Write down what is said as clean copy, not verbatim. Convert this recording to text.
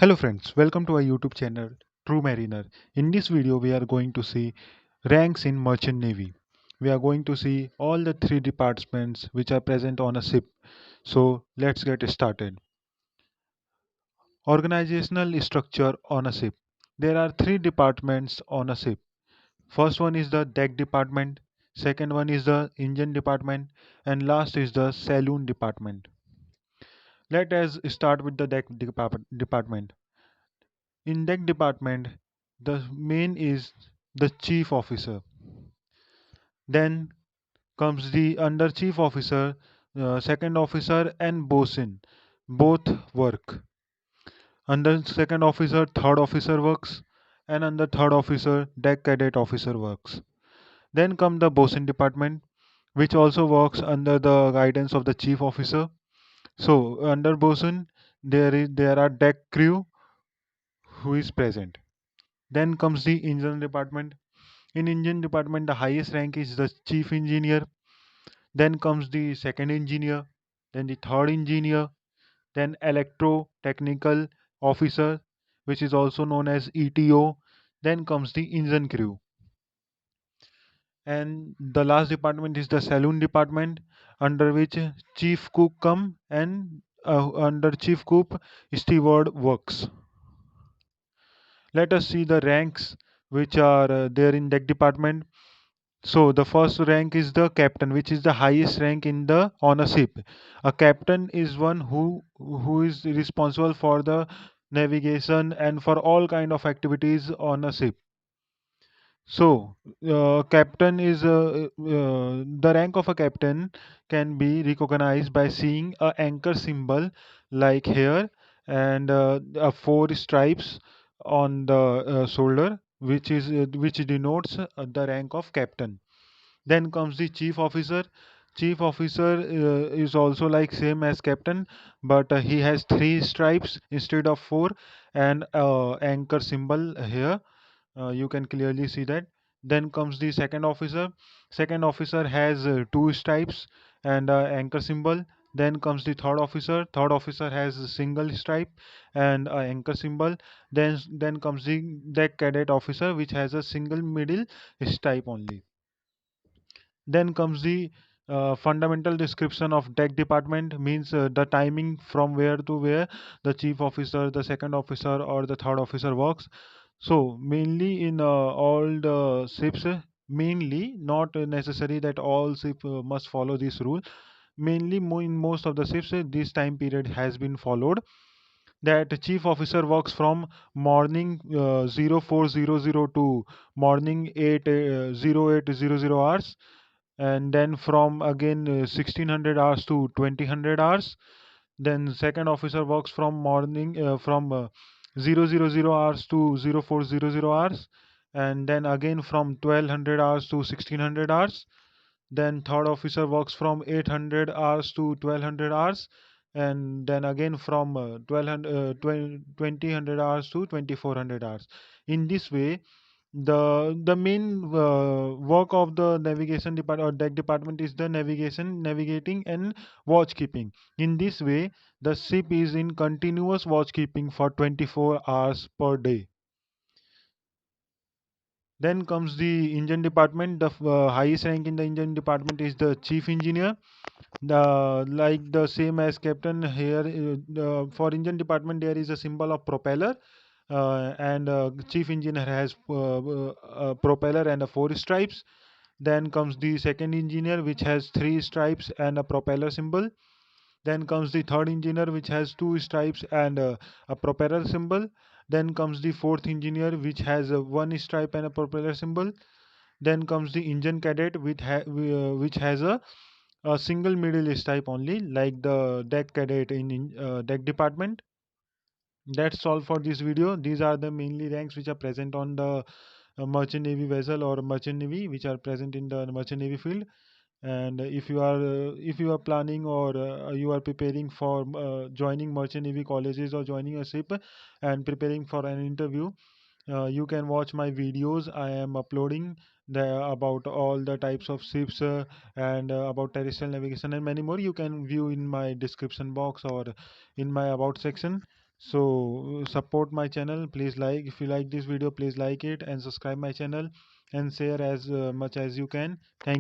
Hello friends, welcome to our YouTube channel True Mariner. In this video we are going to see ranks in Merchant Navy. We are going to see all the three departments which are present on a ship. So let's get started. Organizational structure on a ship. There are three departments on a ship. First one is the deck department, second one is the engine department, and last is the saloon department. Let us start with the department. In deck department, the main is the chief officer. Then comes the under chief officer, second officer, and bosun. Both work. Under second officer, third officer works, and under third officer, deck cadet officer works. Then come the bosun department, which also works under the guidance of the chief officer. So under bosun, there are deck crew who is present. Then comes the engine department. In engine department, the highest rank is the chief engineer. Then comes the second engineer, then the third engineer, then electro technical officer, which is also known as ETO. Then comes the engine crew. And the last department is the saloon department, under which chief cook come and under chief cook steward works. Let us see the ranks which are there in that department. So the first rank is the captain, which is the highest rank in the on a ship. A captain is one who is responsible for the navigation and for all kind of activities on a ship. So captain is the rank of a captain can be recognized by seeing a anchor symbol like here and four stripes on the shoulder, which denotes the rank of captain. Then comes the chief officer. Chief officer is also like same as captain, but he has three stripes instead of four and anchor symbol here. You can clearly see that. Then comes the second officer. Second officer has two stripes and anchor symbol. Then comes the third officer. Third officer has a single stripe and anchor symbol. Then comes the deck cadet officer, which has a single middle stripe only. Then comes the fundamental description of deck department, means the timing from where to where the chief officer, the second officer, or the third officer works. So mainly in all the ships, mainly not necessary that all ships must follow this rule. Mainly in most of the ships, this time period has been followed. That chief officer works from morning 04000 to morning 0800 hours, and then from again 1600 hours to 2000 hours. Then second officer works from morning from 000 hours to 0400 hours, and then again from 1200 hours to 1600 hours. Then third officer works from 800 hours to 1200 hours, and then again from 1200 2000 hours to 2400 hours. In this way, the main work of the navigation department or deck department is the navigating and watch keeping. In this way, the ship is in continuous watch keeping for 24 hours per day. Then comes the engine department. The highest rank in the engine department is the chief engineer. The like the same as captain here, for engine department there is a symbol of propeller, and chief engineer has a propeller and a four stripes. Then comes the second engineer, which has three stripes and a propeller symbol. Then comes the third engineer, which has two stripes and a propeller symbol. Then comes the fourth engineer, which has one stripe and a propeller symbol. Then comes the engine cadet, which has a single middle stripe only, like the deck cadet in deck department. That's all for this video. These are the mainly ranks which are present on the merchant navy vessel or merchant navy, which are present in the merchant navy field. And if you are planning or you are preparing for joining merchant navy colleges or joining a ship and preparing for an interview, you can watch my videos. I am uploading about all the types of ships and about terrestrial navigation and many more. You can view in my description box or in my about section. So support my channel. Please like, if you like this video, please like it and subscribe my channel and share as much as you can. Thank